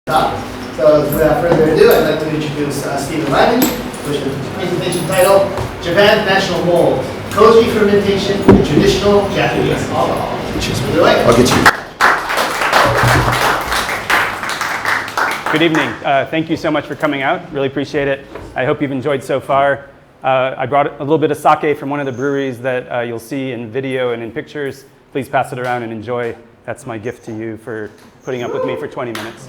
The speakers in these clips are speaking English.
So without further ado, I'd like to introduce Stephen Lyman, with the presentation title, Japan National Mold, Koji Fermentation in Traditional Japanese Alcohol. I'll get you. Good evening. Thank you so much for coming out. Really appreciate it. I hope you've enjoyed so far. I brought a little bit of sake from one of the breweries that you'll see in video and in pictures. Please pass it around and enjoy. That's my gift to you for putting up with me for 20 minutes.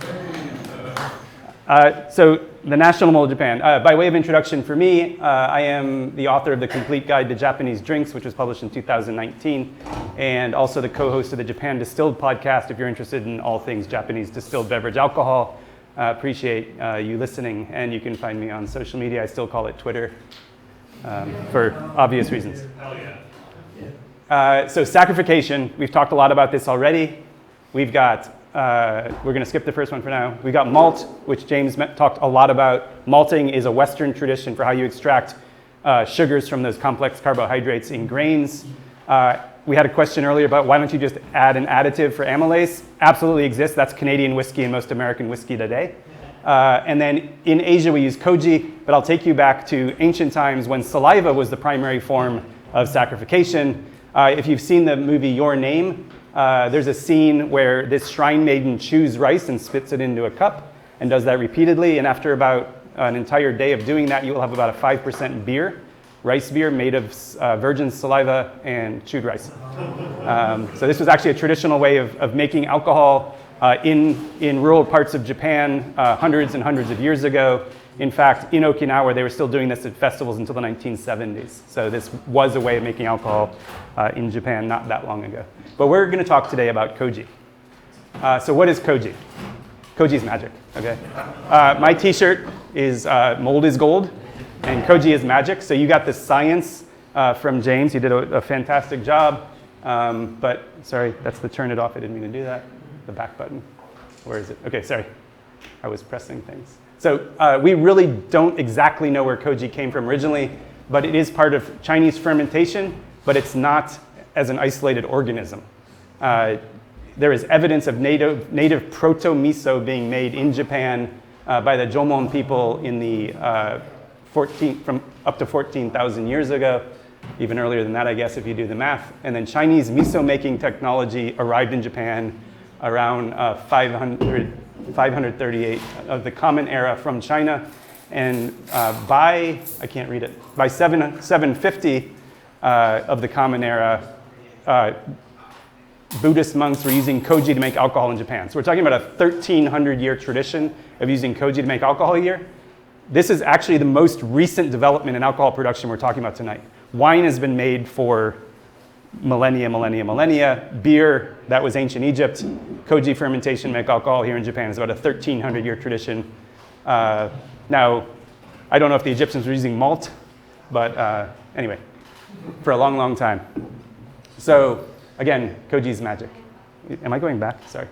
So the National Mold of Japan. By way of introduction for me, I am the author of The Complete Guide to Japanese Drinks, which was published in 2019, and also the co-host of the Japan Distilled podcast if you're interested in all things Japanese distilled beverage alcohol. Appreciate you listening, and you can find me on social media. I still call it Twitter for obvious reasons. Hell yeah. So saccharification, we've talked a lot about this already. We've got, we're going to skip the first one for now. We've got malt, which James talked a lot about. Malting is a Western tradition for how you extract sugars from those complex carbohydrates in grains. We had a question earlier about why don't you just add an additive for amylase? Absolutely exists. That's Canadian whiskey and most American whiskey today. And then in Asia we use koji, but I'll take you back to ancient times when saliva was the primary form of saccharification. If you've seen the movie Your Name, there's a scene where this shrine maiden chews rice and spits it into a cup and does that repeatedly. And after about an entire day of doing that, you will have about a 5% beer. Rice beer made of virgin saliva and chewed rice. So this was actually a traditional way of making alcohol in rural parts of Japan hundreds and hundreds of years ago. In fact, in Okinawa, they were still doing this at festivals until the 1970s. So this was a way of making alcohol in Japan not that long ago. But we're going to talk today about koji. So what is koji? Koji is magic, okay? My t-shirt is mold is gold. And koji is magic. So you got the science from James. He did a fantastic job. But sorry, that's the turn it off. I didn't mean to do that. The back button. Where is it? Okay, sorry. I was pressing things. So we really don't exactly know where koji came from originally, but it is part of Chinese fermentation, but it's not as an isolated organism. There is evidence of native proto-miso being made in Japan by the Jomon people in the from up to 14,000 years ago, even earlier than that, I guess, if you do the math. And then Chinese miso making technology arrived in Japan around 538 of the Common Era from China. And by 750 of the Common Era, Buddhist monks were using koji to make alcohol in Japan. So we're talking about a 1,300-year tradition of using koji to make alcohol a year. This is actually the most recent development in alcohol production we're talking about tonight. Wine has been made for millennia. Beer, that was ancient Egypt. Koji fermentation, make alcohol here in Japan is about a 1,300-year tradition. Now, I don't know if the Egyptians were using malt, but anyway, for a long, long time. So again, koji is magic. Am I going back? Sorry.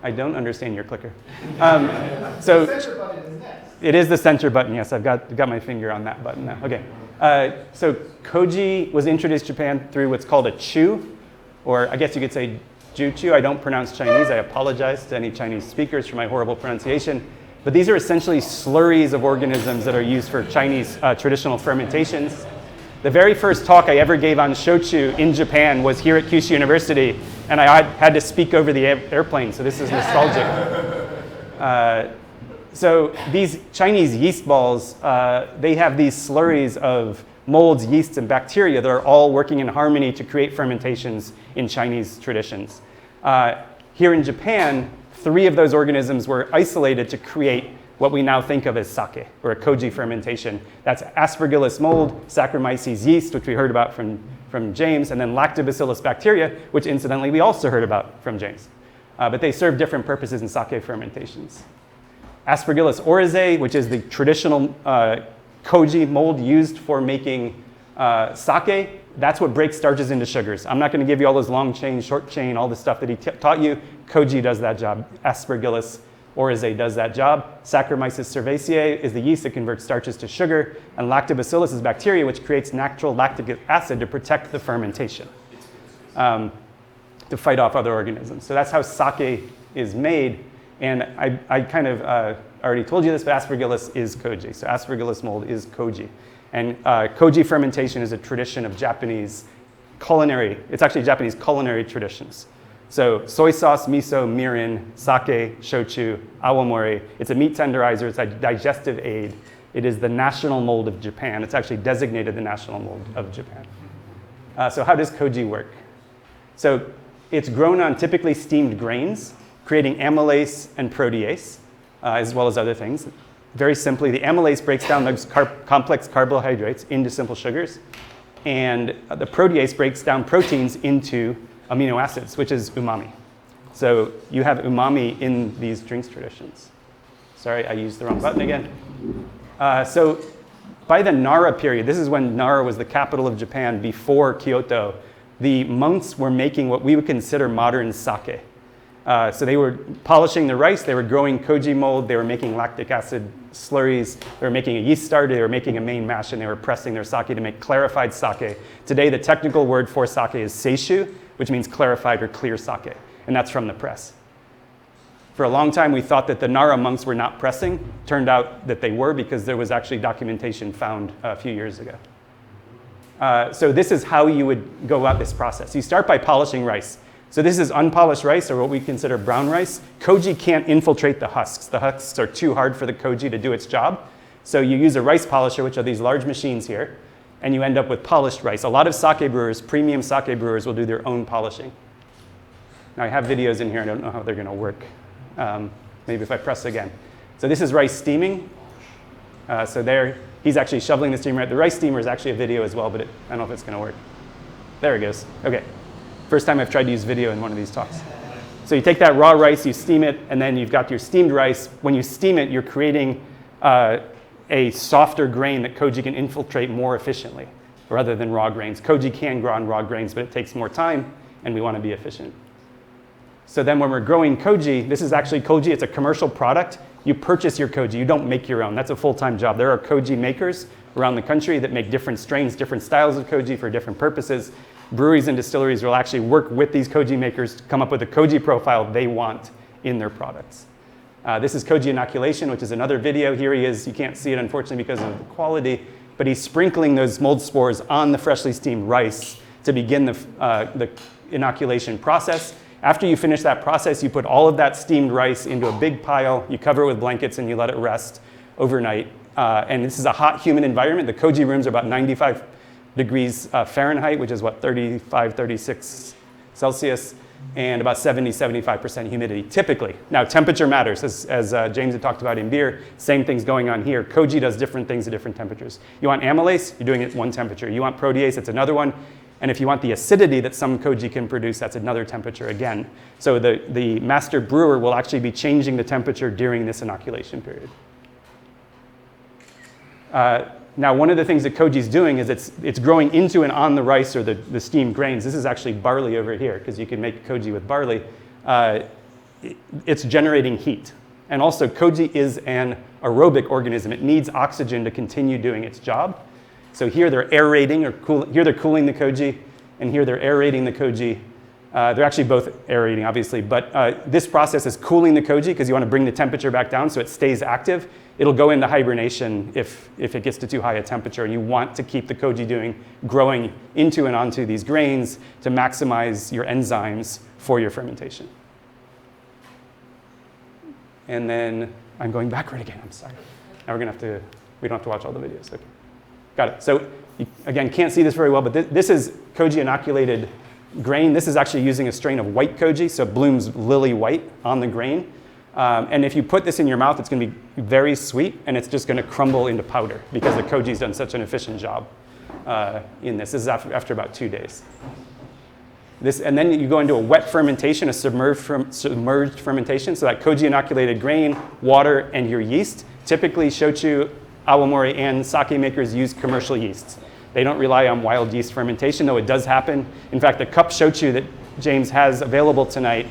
I don't understand your clicker. So it is the center button, yes. I've got my finger on that button now. Okay. So koji was introduced to Japan through what's called a chu, or I guess you could say juchu. I don't pronounce Chinese. I apologize to any Chinese speakers for my horrible pronunciation. But these are essentially slurries of organisms that are used for Chinese traditional fermentations. The very first talk I ever gave on shochu in Japan was here at Kyushu University, and I had to speak over the airplane, so this is nostalgic. So these Chinese yeast balls, they have these slurries of molds, yeasts, and bacteria that are all working in harmony to create fermentations in Chinese traditions. Here in Japan, 3 of those organisms were isolated to create what we now think of as sake, or a koji fermentation. That's Aspergillus mold, Saccharomyces yeast, which we heard about from James, and then Lactobacillus bacteria, which incidentally we also heard about from James. But they serve different purposes in sake fermentations. Aspergillus oryzae, which is the traditional koji mold used for making sake, that's what breaks starches into sugars. I'm not going to give you all those long chain, short chain, all the stuff that he taught you. Koji does that job. Aspergillus oryzae does that job. Saccharomyces cerevisiae is the yeast that converts starches to sugar, and Lactobacillus is bacteria which creates natural lactic acid to protect the fermentation, to fight off other organisms. So that's how sake is made. And I kind of already told you this, but aspergillus is koji. So aspergillus mold is koji. And koji fermentation is a tradition of Japanese culinary, it's actually Japanese culinary traditions. So soy sauce, miso, mirin, sake, shochu, awamori. It's a meat tenderizer, it's a digestive aid. It is the national mold of Japan. It's actually designated the national mold of Japan. So how does koji work? So it's grown on typically steamed grains, creating amylase and protease, as well as other things. Very simply, the amylase breaks down those complex carbohydrates into simple sugars, and the protease breaks down proteins into amino acids, which is umami. So you have umami in these drinks traditions. Sorry, I used the wrong button again. So by the Nara period, this is when Nara was the capital of Japan before Kyoto, the monks were making what we would consider modern sake. So they were polishing the rice, they were growing koji mold, they were making lactic acid slurries, they were making a yeast starter, they were making a main mash, and they were pressing their sake to make clarified sake. Today, the technical word for sake is seishu, which means clarified or clear sake, and that's from the press. For a long time, we thought that the Nara monks were not pressing. Turned out that they were, because there was actually documentation found a few years ago. So this is how you would go about this process. You start by polishing rice. So this is unpolished rice, or what we consider brown rice. Koji can't infiltrate the husks. The husks are too hard for the koji to do its job. So you use a rice polisher, which are these large machines here, and you end up with polished rice. A lot of sake brewers, premium sake brewers, will do their own polishing. Now I have videos in here. I don't know how they're going to work. Maybe if I press again. So this is rice steaming. So there, he's actually shoveling the steamer. The rice steamer is actually a video as well, but I don't know if it's going to work. There it goes. Okay. First time I've tried to use video in one of these talks. So you take that raw rice, you steam it, and then you've got your steamed rice. When you steam it, you're creating a softer grain that koji can infiltrate more efficiently, rather than raw grains. Koji can grow on raw grains, but it takes more time, and we want to be efficient. So then when we're growing koji, this is actually koji, it's a commercial product. You purchase your koji, you don't make your own. That's a full-time job. There are koji makers around the country that make different strains, different styles of koji for different purposes. Breweries and distilleries will actually work with these koji makers to come up with a koji profile they want in their products. This is koji inoculation, which is another video. Here he is. You can't see it, unfortunately, because of the quality, but he's sprinkling those mold spores on the freshly steamed rice to begin the inoculation process. After you finish that process, you put all of that steamed rice into a big pile, you cover it with blankets, and you let it rest overnight. And this is a hot, humid environment. The koji rooms are about 95 degrees Fahrenheit, which is what, 35, 36 Celsius, and about 70, 75% humidity, typically. Now, temperature matters, as James had talked about in beer. Same thing's going on here. Koji does different things at different temperatures. You want amylase, you're doing it at one temperature. You want protease, it's another one. And if you want the acidity that some koji can produce, that's another temperature again. So the master brewer will actually be changing the temperature during this inoculation period. Now, one of the things that koji is doing is it's growing into and on the rice or the steamed grains. This is actually barley over here, because you can make koji with barley. It's generating heat. And also, koji is an aerobic organism. It needs oxygen to continue doing its job. So here they're aerating, here they're cooling the koji, and here they're aerating the koji. They're actually both aerating, obviously, but this process is cooling the koji because you want to bring the temperature back down so it stays active. It'll go into hibernation if it gets to too high a temperature, and you want to keep the koji growing into and onto these grains to maximize your enzymes for your fermentation. And then I'm going backward again, I'm sorry. Now we don't have to watch all the videos, okay. Got it. So you, again, can't see this very well, but this is koji inoculated grain. This is actually using a strain of white koji, so it blooms lily white on the grain. And if you put this in your mouth, it's going to be very sweet, and it's just going to crumble into powder because the koji's done such an efficient job in this. This is after about 2 days. And then you go into a wet fermentation, a submerged fermentation, so that koji inoculated grain, water, and your yeast. Typically, shochu, awamori, and sake makers use commercial yeasts. They don't rely on wild yeast fermentation, though it does happen. In fact, the cup shochu that James has available tonight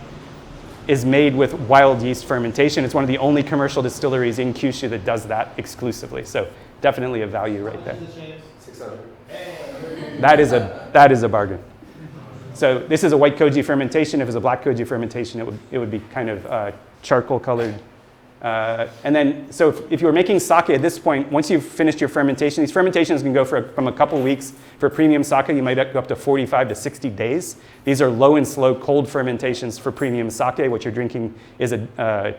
is made with wild yeast fermentation. It's one of the only commercial distilleries in Kyushu that does that exclusively. So definitely a value right there. 600. That is a bargain. So this is a white koji fermentation. If it was a black koji fermentation, it would be kind of charcoal colored. And then, so if you were making sake at this point, once you've finished your fermentation, these fermentations can go from a couple weeks. For premium sake, you might go up to 45 to 60 days. These are low and slow cold fermentations for premium sake. What you're drinking is a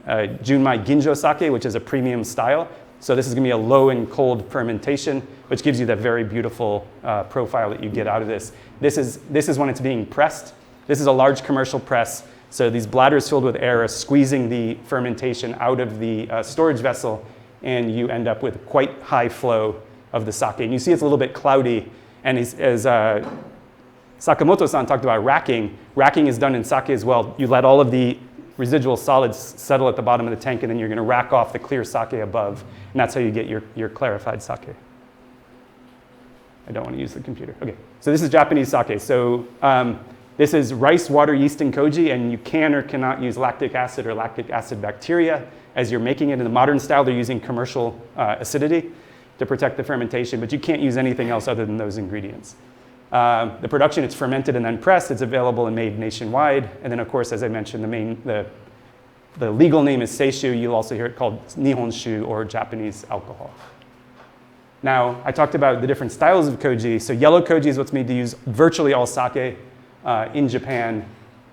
Junmai Ginjo sake, which is a premium style. So this is going to be a low and cold fermentation, which gives you that very beautiful profile that you get out of this. This is when it's being pressed. This is a large commercial press. So these bladders filled with air are squeezing the fermentation out of the storage vessel, and you end up with quite high flow of the sake. And you see it's a little bit cloudy. And as Sakamoto-san talked about racking is done in sake as well. You let all of the residual solids settle at the bottom of the tank, and then you're going to rack off the clear sake above. And that's how you get your clarified sake. I don't want to use the computer. Okay, so this is Japanese sake. So this is rice, water, yeast, and koji, and you can or cannot use lactic acid or lactic acid bacteria as you're making it. In the modern style, they're using commercial acidity to protect the fermentation, but you can't use anything else other than those ingredients. The production, it's fermented and then pressed. It's available and made nationwide. And then, of course, as I mentioned, the legal name is seishu. You'll also hear it called nihonshu, or Japanese alcohol. Now, I talked about the different styles of koji. So yellow koji is what's made to use virtually all sake in Japan.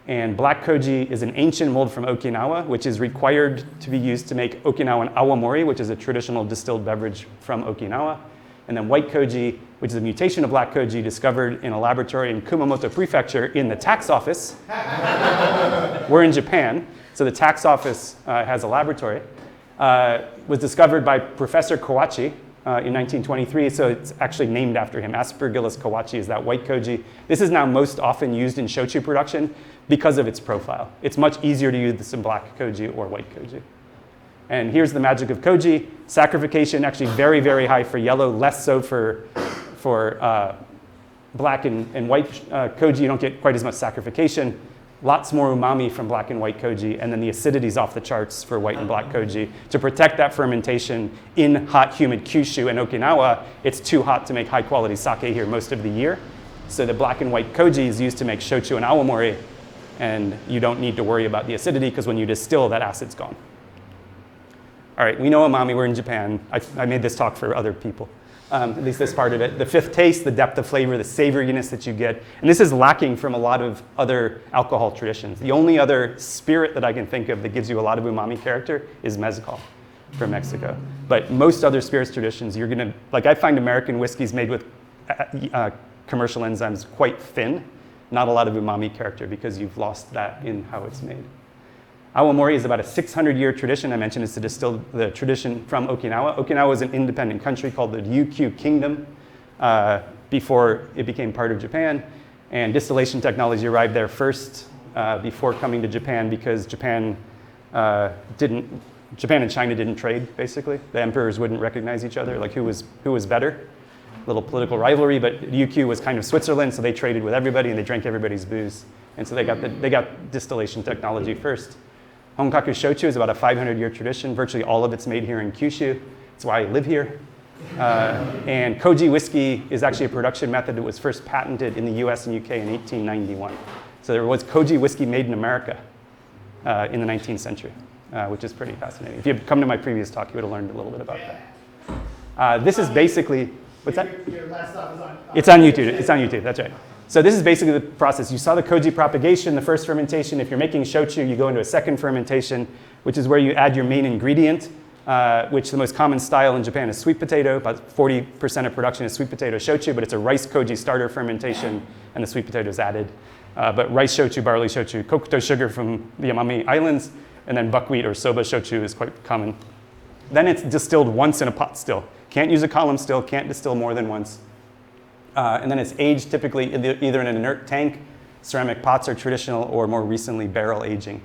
And black koji is an ancient mold from Okinawa, which is required to be used to make Okinawan awamori, which is a traditional distilled beverage from Okinawa. And then white koji, which is a mutation of black koji discovered in a laboratory in Kumamoto Prefecture in the tax office. We're in Japan, so the tax office has a laboratory. Was discovered by Professor Kawachi in 1923, so it's actually named after him. Aspergillus kawachi is that white koji. This is now most often used in shochu production because of its profile. It's much easier to use this in black koji or white koji. And here's the magic of koji. Saccharification actually very, very high for yellow, less so for black and white koji. You don't get quite as much saccharification. Lots more umami from black and white koji, and then the acidity's off the charts for white and black koji. To protect that fermentation in hot, humid Kyushu and Okinawa, it's too hot to make high quality sake here most of the year. So the black and white koji is used to make shochu and awamori, and you don't need to worry about the acidity because when you distill, that acid's gone. All right, we know umami, we're in Japan. I made this talk for other people, at least this part of it. The fifth taste, the depth of flavor, the savoriness that you get. And this is lacking from a lot of other alcohol traditions. The only other spirit that I can think of that gives you a lot of umami character is mezcal from Mexico. But most other spirits traditions, you're gonna, like I find American whiskeys made with commercial enzymes quite thin. Not a lot of umami character because you've lost that in how it's made. Awamori is about a 600-year tradition. I mentioned it's the tradition from Okinawa. Okinawa was an independent country called the Ryukyu Kingdom before it became part of Japan. And distillation technology arrived there first before coming to Japan because Japan and China didn't trade, basically. The emperors wouldn't recognize each other, like who was better. Little political rivalry, but Ryukyu was kind of Switzerland, so they traded with everybody and they drank everybody's booze. And so they got distillation technology first. Honkaku Shochu is about a 500-year tradition. Virtually all of it's made here in Kyushu. That's why I live here. And Koji whiskey is actually a production method that was first patented in the US and UK in 1891. So there was Koji whiskey made in America in the 19th century, which is pretty fascinating. If you had come to my previous talk, you would have learned a little bit about that. This is basically, what's that? Your last stop is on It's on YouTube. It's on YouTube, that's right. So this is basically the process. You saw the koji propagation, the first fermentation. If you're making shochu, you go into a second fermentation, which is where you add your main ingredient, which the most common style in Japan is sweet potato. About 40% of production is sweet potato shochu, but it's a rice koji starter fermentation, and the sweet potato is added. But rice shochu, barley shochu, kokuto sugar from the Amami Islands, and then buckwheat or soba shochu is quite common. Then it's distilled once in a pot still. Can't use a column still, can't distill more than once. And then it's aged typically either in an inert tank, ceramic pots are traditional, or more recently barrel aging.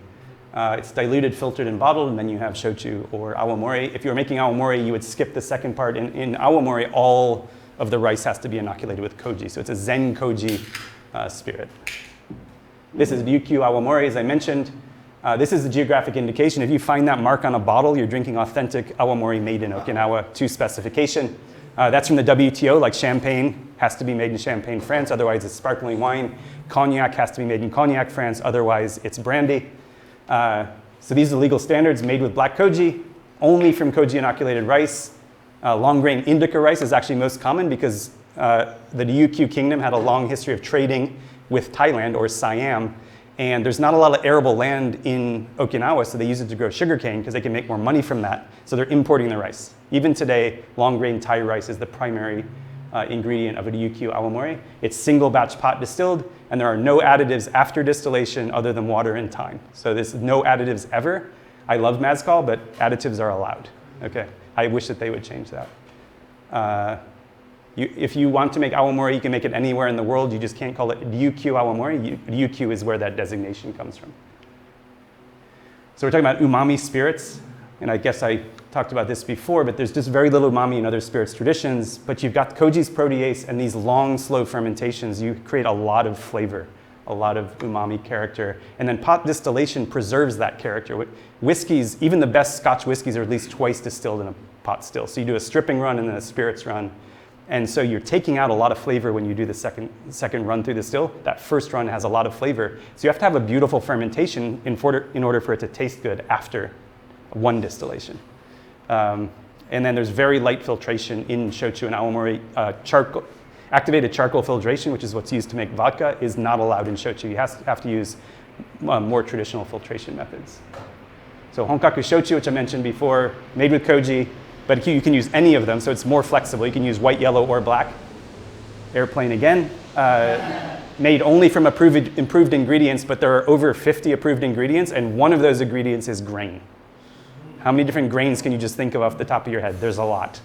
It's diluted, filtered, and bottled, and then you have shochu or awamori. If you were making awamori, you would skip the second part. In awamori, all of the rice has to be inoculated with koji, so it's a zen koji spirit. This is ryukyu awamori, as I mentioned. This is the geographic indication. If you find that mark on a bottle, you're drinking authentic awamori made in Okinawa to specification. That's from the WTO, like champagne has to be made in Champagne, France, otherwise it's sparkling wine. Cognac has to be made in Cognac, France, otherwise it's brandy. So these are legal standards made with black koji, only from koji inoculated rice. Long grain indica rice is actually most common because the Ryukyu kingdom had a long history of trading with Thailand or Siam. And there's not a lot of arable land in Okinawa, so they use it to grow sugarcane because they can make more money from that. So they're importing the rice. Even today, long grain Thai rice is the primary ingredient of a ryukyu awamori. It's single batch pot distilled, and there are no additives after distillation other than water and thyme. So there's no additives ever. I love Mazcal, but additives are allowed. Okay, I wish that they would change that. If you want to make awamori, you can make it anywhere in the world. You just can't call it ryukyu awamori. Ryukyu is where that designation comes from. So we're talking about umami spirits. And I guess I talked about this before, but there's just very little umami in other spirits traditions. But you've got Koji's protease and these long, slow fermentations. You create a lot of flavor, a lot of umami character. And then pot distillation preserves that character. Whiskeys, even the best Scotch whiskeys are at least twice distilled in a pot still. So you do a stripping run and then a spirits run. And so you're taking out a lot of flavor when you do the second run through the still. That first run has a lot of flavor. So you have to have a beautiful fermentation in order for it to taste good after one distillation. And then there's very light filtration in shochu and awamori. Activated charcoal filtration, which is what's used to make vodka, is not allowed in shochu. You have to use more traditional filtration methods. So Honkaku Shochu, which I mentioned before, made with koji, but you can use any of them, so it's more flexible. You can use white, yellow, or black. Airplane again. Made only from improved ingredients, but there are over 50 approved ingredients, and one of those ingredients is grain. How many different grains can you just think of off the top of your head? There's a lot.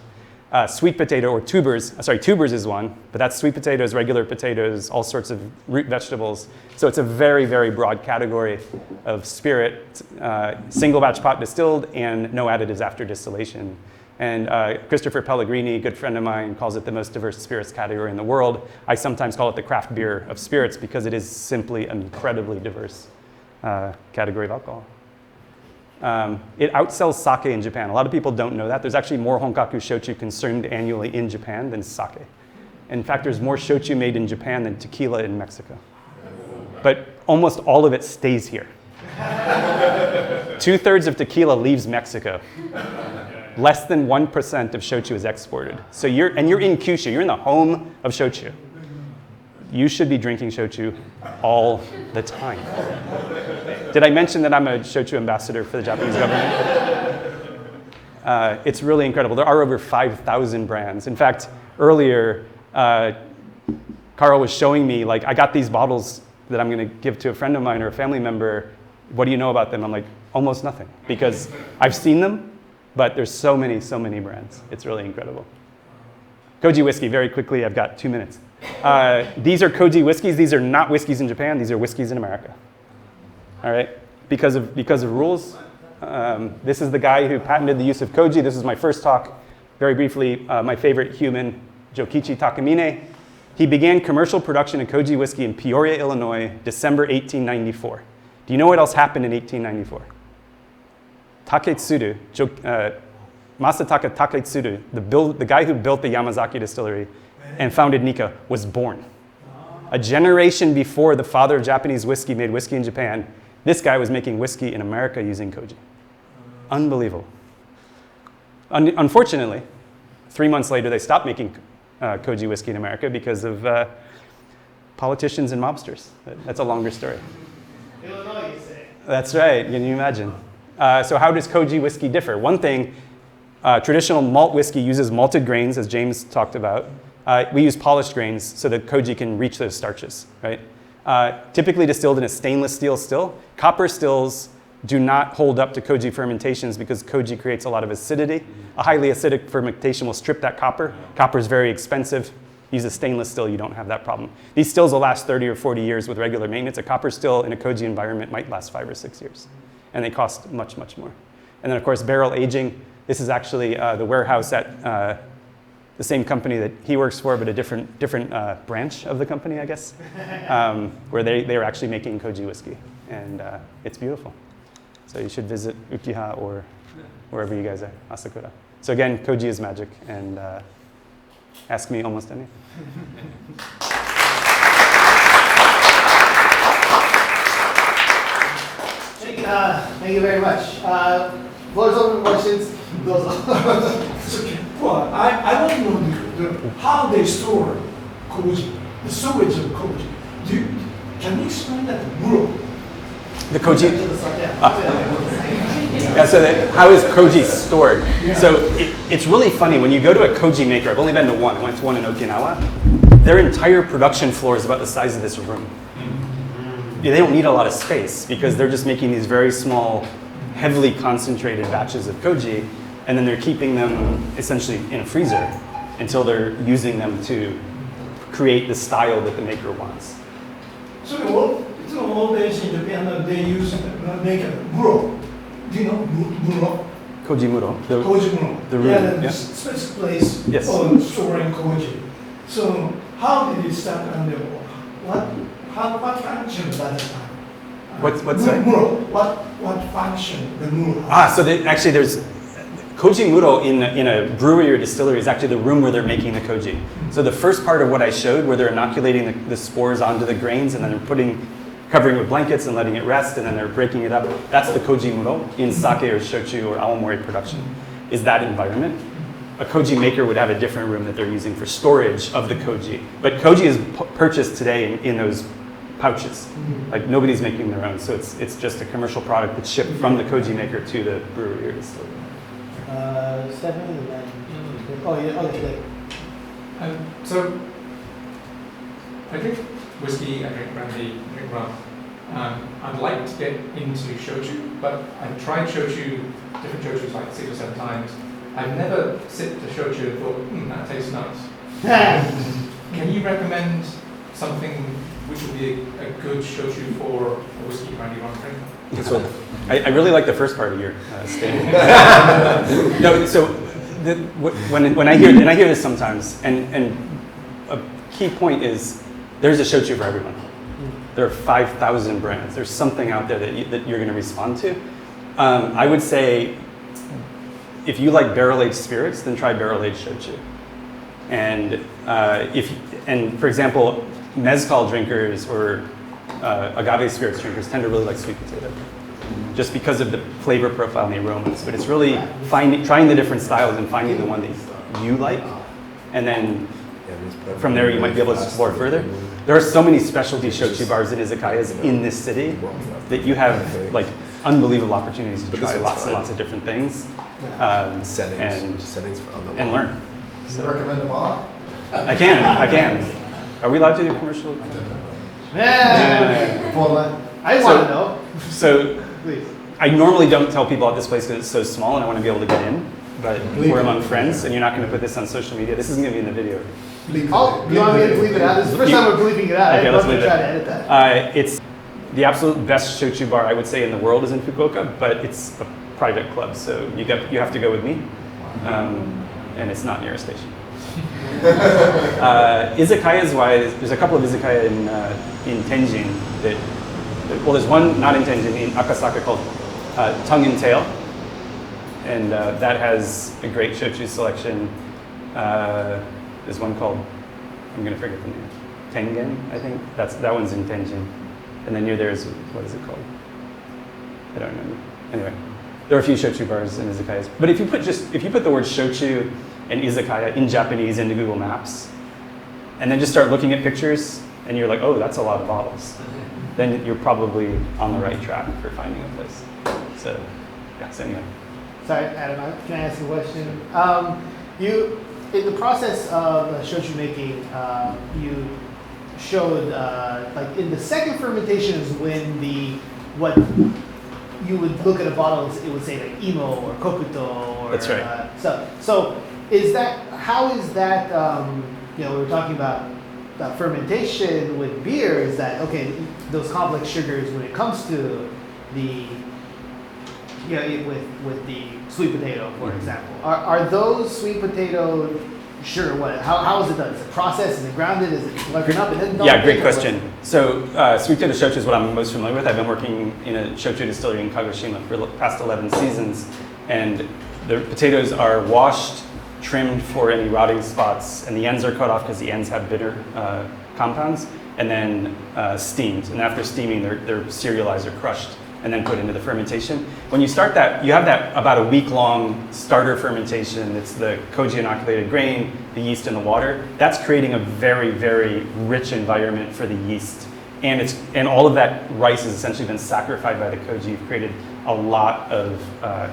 Sweet potato or tubers, tubers is one, but that's sweet potatoes, regular potatoes, all sorts of root vegetables. So it's a very, very broad category of spirit, single batch pot distilled and no additives after distillation. And Christopher Pellegrini, a good friend of mine, calls it the most diverse spirits category in the world. I sometimes call it the craft beer of spirits because it is simply an incredibly diverse category of alcohol. It outsells sake in Japan. A lot of people don't know that. There's actually more Honkaku Shochu consumed annually in Japan than sake. In fact, there's more shochu made in Japan than tequila in Mexico. But almost all of it stays here. 2/3 of tequila leaves Mexico. Less than 1% of shochu is exported. So you're in Kyushu. You're in the home of shochu. You should be drinking shochu all the time. Did I mention that I'm a shochu ambassador for the Japanese government? It's really incredible. There are over 5,000 brands. In fact, earlier, Carl was showing me, I got these bottles that I'm going to give to a friend of mine or a family member. What do you know about them? I'm like, almost nothing, because I've seen them, but there's so many brands. It's really incredible. Koji whiskey, very quickly, I've got 2 minutes. These are Koji whiskeys. These are not whiskeys in Japan. These are whiskeys in America. All right, because of rules. This is the guy who patented the use of koji. This is my first talk. Very briefly, my favorite human, Jokichi Takamine. He began commercial production of koji whiskey in Peoria, Illinois, December 1894. Do you know what else happened in 1894? Taketsuru, Masataka Taketsuru, the guy who built the Yamatozakura Distillery and founded Nikka, was born. A generation before the father of Japanese whiskey made whiskey in Japan, this guy was making whiskey in America using koji. Unbelievable. Unfortunately, 3 months later, they stopped making koji whiskey in America because of politicians and mobsters. That's a longer story. Illinois, you say? That's right. Can you imagine? So how does koji whiskey differ? One thing, traditional malt whiskey uses malted grains, as James talked about. We use polished grains so that koji can reach those starches, right? Typically distilled in a stainless steel still. Copper stills do not hold up to koji fermentations because koji creates a lot of acidity. A highly acidic fermentation will strip that copper. Copper is very expensive. Use a stainless still, you don't have that problem. These stills will last 30 or 40 years with regular maintenance. A copper still in a koji environment might last 5 or 6 years. And they cost much, much more. And then of course, barrel aging. This is actually the warehouse at the same company that he works for, but a different branch of the company, I guess, where they are actually making koji whiskey. And it's beautiful. So you should visit Ukiha or wherever you guys are, Asakura. So again, koji is magic, and ask me almost anything. Thank you. thank you very much. Floor's open for questions. Well, I want to know how they store koji, the storage of koji. Can you explain that muro? The koji. Yeah. Yeah, so how is koji stored? Yeah. So it's really funny when you go to a koji maker. I've only been to one. I went to one in Okinawa. Their entire production floor is about the size of this room. Yeah, they don't need a lot of space because they're just making these very small, heavily concentrated batches of koji, and then they're keeping them essentially in a freezer until they're using them to create the style that the maker wants. So all days in Japan, they use make a muro. Do you know muro? Koji muro. Koji muro. The room. Yeah, the yeah. special place Yes. for storing koji. So how did it start and what function at that time? What's that? Muro. What function the muro? So actually there's koji muro in a brewery or distillery is actually the room where they're making the koji. So the first part of what I showed, where they're inoculating the spores onto the grains and then they're covering with blankets and letting it rest and then they're breaking it up, that's the koji muro in sake or shochu or awamori production, is that environment. A koji maker would have a different room that they're using for storage of the koji. But koji is purchased today in those pouches. Like nobody's making their own, so it's just a commercial product that's shipped from the koji maker to the brewery or distillery. Stephanie, and then okay. So I drink whiskey, I drink brandy, I drink rum. I'd like to get into shochu, but I've tried shochu, different shochus like 6 or 7 times. I've never sipped a shochu and thought, that tastes nice. Can you recommend something which would be a good shochu for a whiskey, brandy, rum drink? So I really like the first part of your statement. No, so when I hear this sometimes, and a key point is there's a shochu for everyone. There are 5,000 brands. There's something out there that you're going to respond to. I would say if you like barrel-aged spirits, then try barrel-aged shochu. And for example, mezcal drinkers or agave spirits drinkers tend to really like sweet potato, just because of the flavor profile and the aromas. But it's really trying the different styles and finding the one that you like, and then from there you might be able to explore further. There are so many specialty shochu bars and izakayas in this city that you have like unbelievable opportunities to try lots and lots of different things and learn. Can you recommend them all? I can. Are we allowed to do commercial? Yeah. I want to know. So, Please. I normally don't tell people at this place because it's so small and I want to be able to get in. But we're among friends, and you're not going to put this on social media. This isn't going to be in the video. You want me to bleep it out? This is the first time we're bleeping it out. Okay, let's leave it. Try to edit that. It's the absolute best shochu bar I would say in the world is in Fukuoka, but it's a private club, so you have to go with me, and it's not near a station. Izakayas wise, there's a couple of izakaya in Tenjin well, there's one not in Tenjin, in Akasaka called Tongue and Tail, and that has a great shochu selection. There's one called, I'm going to forget the name, Tengen, I think. That one's in Tenjin. And then near there is, what is it called? I don't remember. Anyway, there are a few shochu bars and izakayas. But if you put the word shochu and izakaya in Japanese into Google Maps, and then just start looking at pictures, and you're like, oh, that's a lot of bottles, then you're probably on the right track for finding a place. So, yeah, so anyway. Sorry, Adam, can I ask a question? In the process of shochu making, you showed, like in the second fermentation is when what you would look at a bottle, it would say like imo or kokuto or That's right. So is that, how is that, we were talking about fermentation with beer, is that, okay, those complex sugars when it comes to the, with the sweet potato, for example, are those sweet potato sugar, how is it done? Is it processed? Is it grounded? Is it liquored up? Yeah, great question. So sweet potato shochu is what I'm most familiar with. I've been working in a shochu distillery in Kagoshima for the past 11 seasons, and the potatoes are washed, trimmed for any rotting spots, and the ends are cut off because the ends have bitter compounds, and then steamed. And after steaming, they're serialized or crushed and then put into the fermentation. When you start that, you have that about a week-long starter fermentation. It's the Koji inoculated grain, the yeast, and the water. That's creating a very, very rich environment for the yeast. And all of that rice has essentially been sacrificed by the Koji. You've created a lot of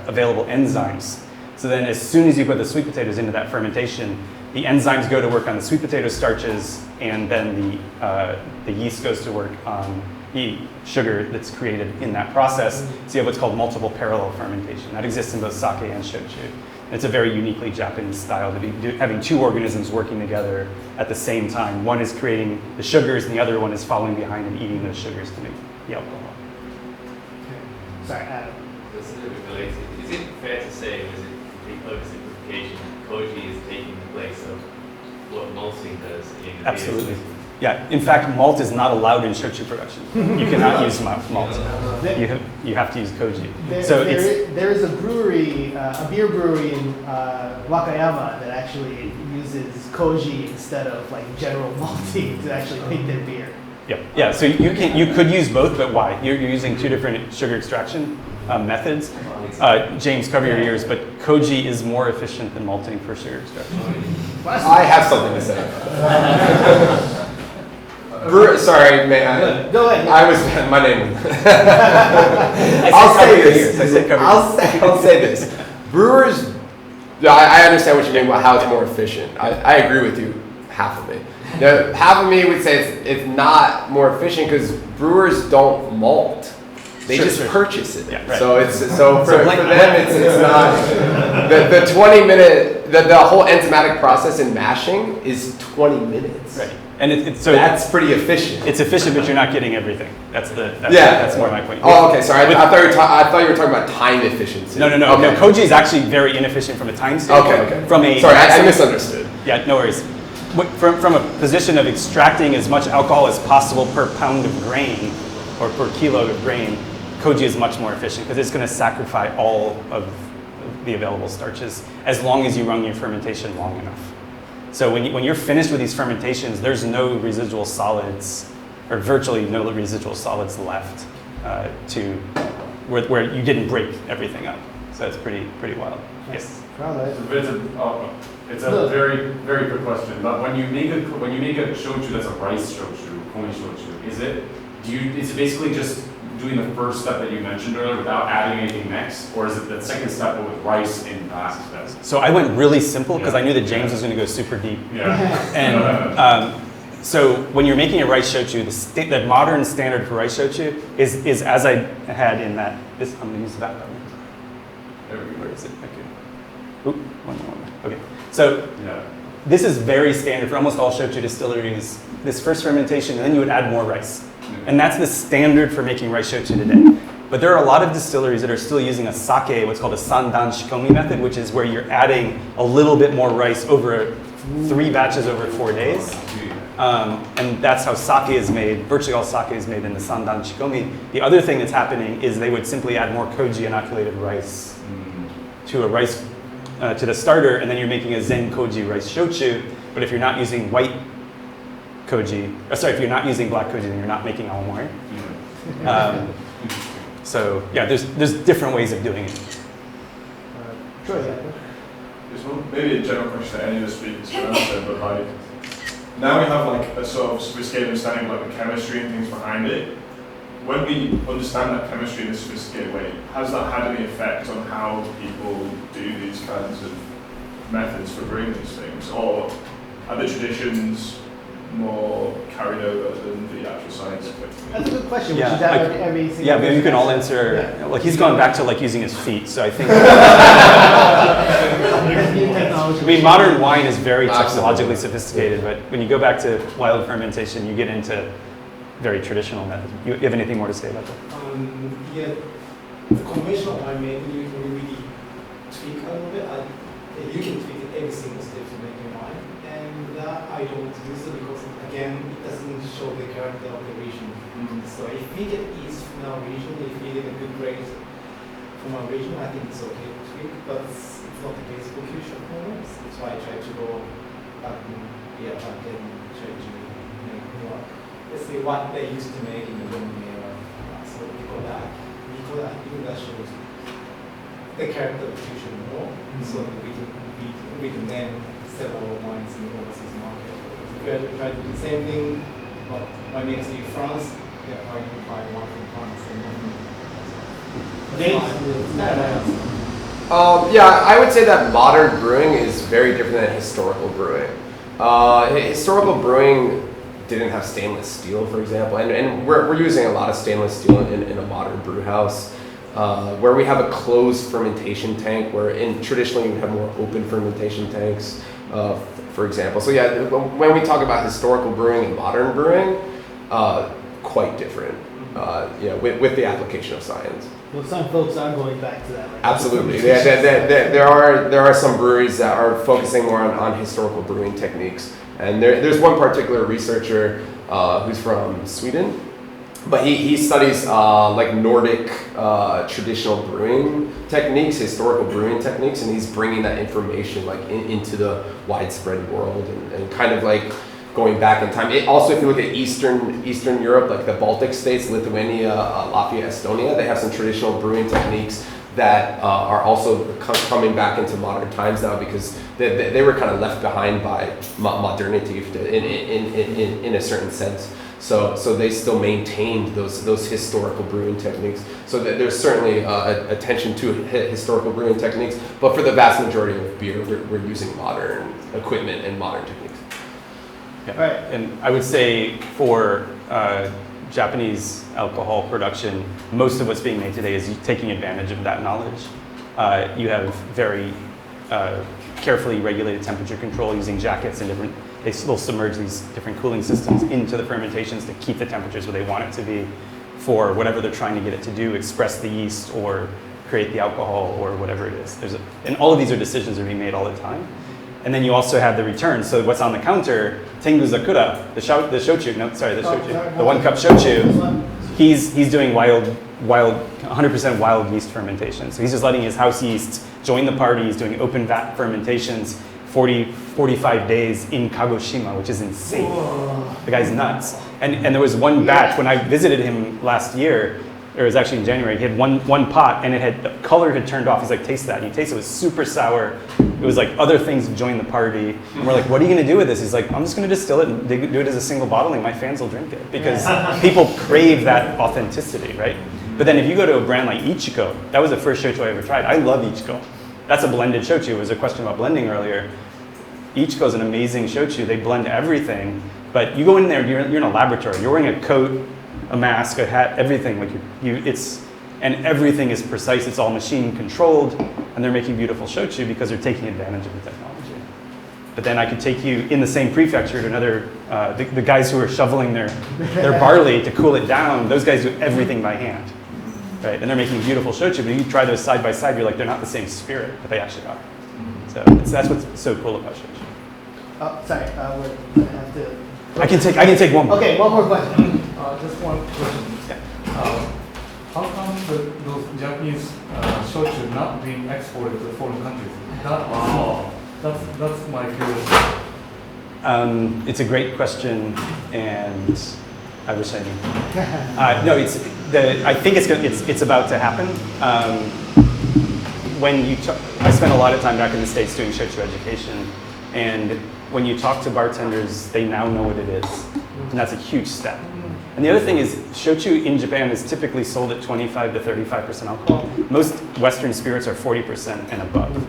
available enzymes. So then as soon as you put the sweet potatoes into that fermentation, the enzymes go to work on the sweet potato starches, and then the yeast goes to work on the sugar that's created in that process. So you have what's called multiple parallel fermentation. That exists in both sake and shochu. And it's a very uniquely Japanese style to be having two organisms working together at the same time. One is creating the sugars, and the other one is following behind and eating those sugars to make the alcohol. Sorry, Adam. This is a bit related. Is it fair to say, was it the oversimplification, Koji is taking the place of what malting does in the Absolutely. Yeah, in fact, malt is not allowed in shochu production. You cannot use malt. You have to use koji. There is a brewery, a beer brewery in Wakayama that actually uses koji instead of like general malting to actually make their beer. Yeah. So you could use both, but why? You're using two different sugar extraction methods. James, cover your ears, but koji is more efficient than malting for sugar extraction. I have something to say. Sorry, man. Go ahead. My name. I'll say this. Brewers, I understand what you mean about how it's more efficient. I agree with you, half of it. Now, half of me would say it's not more efficient because brewers don't malt. They just purchase it. Yeah, right. So for them it's not the 20-minute the whole enzymatic process in mashing is 20 minutes. Right. And so that's pretty efficient. It's efficient, but you're not getting everything. That's more my point. Oh, okay. Sorry, I thought you were talking about time efficiency. No. Okay. No, koji is actually very inefficient from a time standpoint. Okay. Sorry, I misunderstood. Yeah, no worries. From a position of extracting as much alcohol as possible per pound of grain or per kilo of grain, koji is much more efficient because it's going to sacrifice all of the available starches as long as you run your fermentation long enough. So when you're finished with these fermentations, there's no residual solids, or virtually no residual solids left where you didn't break everything up. So it's pretty wild. Yes. It's a very, very good question. But when you make a shochu that's a rice shochu, koni shochu, is it basically just doing the first step that you mentioned earlier without adding anything next, or is it the second step but with rice in that step? So I went really simple because I knew that James was going to go super deep. Yeah. And so when you're making a rice shochu, the modern standard for rice shochu is as I had in that. I'm going to use the back button. Where is it? Okay. Oop, one more. Okay. So this is very standard for almost all shochu distilleries. This first fermentation, and then you would add more rice. And that's the standard for making rice shochu today. But there are a lot of distilleries that are still using a sake, what's called a sandan shikomi method, which is where you're adding a little bit more rice over 3 batches over 4 days. And that's how sake is made. Virtually all sake is made in the sandan shikomi. The other thing that's happening is they would simply add more koji inoculated rice to to the starter, and then you're making a zen koji rice shochu. But if you're not using white koji, if you're not using black koji, then you're not making awamori. So yeah, there's different ways of doing it. Sure. This one, maybe a general question that any of the speakers can answer, but like now we have like a sort of sophisticated understanding of like the chemistry and things behind it. When we understand that chemistry in a sophisticated way, has that had any effect on how people do these kinds of methods for brewing these things, or are the traditions more carried over than the actual scientific? That's a good question. Yeah, We should have every single yeah, maybe you can all answer. Yeah. Like he's gone back to like using his feet, so I think. I mean, modern wine is very technologically sophisticated, but when you go back to wild fermentation, you get into very traditional methods. You have anything more to say about that? Yeah, the conventional wine maybe you can really tweak a little bit. You can tweak it every single step to make your wine, and I don't use it because again it doesn't show the character of the region. So if we get yeast from our region, if we get a good grade from our region, I think it's okay to tweak, but it's not the case for Kyushu owners. That's why I try to go back and try to make more. Let's say what they used to make in the Roman era. So we go back, we the character of Kyushu more, so that we can then sell our wines in the overseas market. If we try to do the same thing, but wine makers in France, they are trying to buy wine from France and Yeah, I would say that modern brewing is very different than historical brewing. Historical brewing didn't have stainless steel, for example, and we're using a lot of stainless steel in a modern brew house, where we have a closed fermentation tank, where traditionally you have more open fermentation tanks, for example. So yeah, when we talk about historical brewing and modern brewing, quite different, with the application of science. Well, some folks are going back to that. Right? Absolutely. There are some breweries that are focusing more on historical brewing techniques. And there's one particular researcher who's from Sweden, but he studies like Nordic traditional brewing techniques, historical brewing techniques, and he's bringing that information like into the widespread world and kind of like going back in time. Also, if you look at Eastern Europe, like the Baltic states, Lithuania, Latvia, Estonia, they have some traditional brewing techniques that are also coming back into modern times now, because they were kind of left behind by modernity in a certain sense. So they still maintained those historical brewing techniques. So there's certainly attention to historical brewing techniques, but for the vast majority of beer, we're using modern equipment and modern techniques. Yeah. Right. And I would say for Japanese alcohol production, most of what's being made today is taking advantage of that knowledge. You have very carefully regulated temperature control using jackets and they'll submerge these different cooling systems into the fermentations to keep the temperatures where they want it to be for whatever they're trying to get it to do, express the yeast or create the alcohol or whatever it is. And all of these decisions are being made all the time. And then you also have the return. So what's on the counter, Tenguzakura, the shochu, the 1 cup shochu, he's doing wild, 100% wild yeast fermentation. So he's just letting his house yeast join the party. He's doing open vat fermentations, 45 days in Kagoshima, which is insane. Whoa. The guy's nuts. And there was one batch when I visited him last year, or it was actually in January, he had one pot and the color had turned off. He's like, taste that. And you taste it was super sour. It was like other things joined the party. And we're like, what are you gonna do with this? He's like, I'm just gonna distill it and do it as a single bottling. My fans will drink it. Because people crave that authenticity, right? But then if you go to a brand like Ichiko, that was the first shochu I ever tried. I love Ichiko. That's a blended shochu. There was a question about blending earlier. Ichiko's an amazing shochu. They blend everything. But you go in there, you're in a laboratory. You're wearing a coat, a mask, a hat, everything. And everything is precise. It's all machine controlled, and they're making beautiful shochu because they're taking advantage of the technology. But then I could take you in the same prefecture to another, the guys who are shoveling their barley to cool it down. Those guys do everything by hand, right? And they're making beautiful shochu. But you try those side by side, you're like, they're not the same spirit, but they actually are. So that's what's so cool about shochu. Oh, sorry, we're gonna have to. I can take one more. Okay, one more question. Just one question. Yeah. How come those Japanese shochu not being exported to foreign countries? That's my curiosity. It's a great question, and I wish I knew. No, I think it's about to happen. I spent a lot of time back in the States doing shochu education, and when you talk to bartenders, they now know what it is, and that's a huge step. And the other thing is, shochu in Japan is typically sold at 25 to 35% alcohol. Most Western spirits are 40% and above.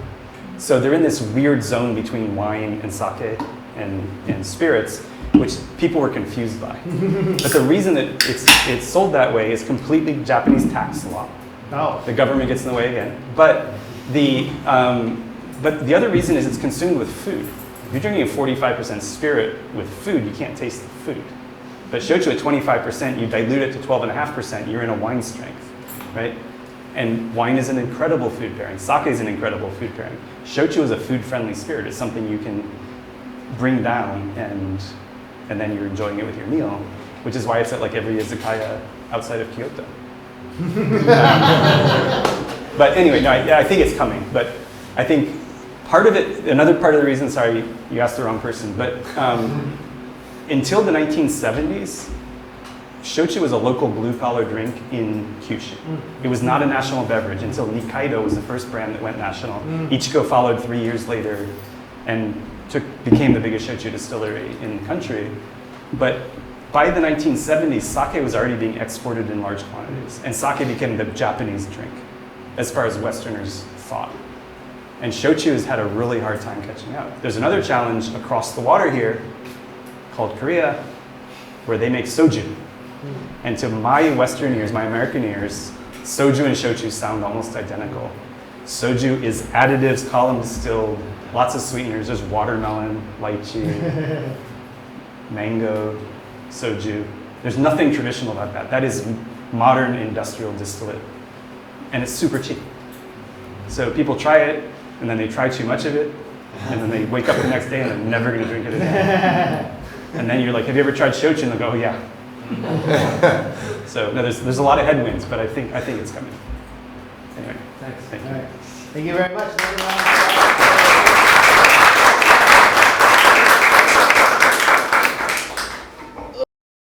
So they're in this weird zone between wine and sake and spirits, which people were confused by. But the reason that it's sold that way is completely Japanese tax law. Oh. The government gets in the way again. But the other reason is it's consumed with food. If you're drinking a 45% spirit with food, you can't taste the food. But shochu at 25%, you dilute it to 12.5%, you're in a wine strength, right? And wine is an incredible food pairing. Sake is an incredible food pairing. Shochu is a food-friendly spirit. It's something you can bring down and then you're enjoying it with your meal, which is why it's at like every izakaya outside of Kyoto. But anyway, no, I think it's coming. But I think part of it, another part of the reason, sorry, you asked the wrong person, but until the 1970s, shochu was a local blue-collar drink in Kyushu. It was not a national beverage until Nikkaido was the first brand that went national. Ichiko followed 3 years later and became the biggest shochu distillery in the country. But by the 1970s, sake was already being exported in large quantities, and sake became the Japanese drink, as far as Westerners thought. And shochu has had a really hard time catching up. There's another challenge across the water here called Korea, where they make soju. And to my Western ears, my American ears, soju and shochu sound almost identical. Soju is additives, column distilled, lots of sweeteners. There's watermelon, lychee, mango, soju. There's nothing traditional about that. That is modern industrial distillate. And it's super cheap. So people try it, and then they try too much of it, and then they wake up the next day and they're never going to drink it again. And then you're like, have you ever tried shochu? And they'll go, oh, yeah. So no, there's a lot of headwinds, but I think it's coming. Anyway, Thanks. Thank you. All right. Thank you very much.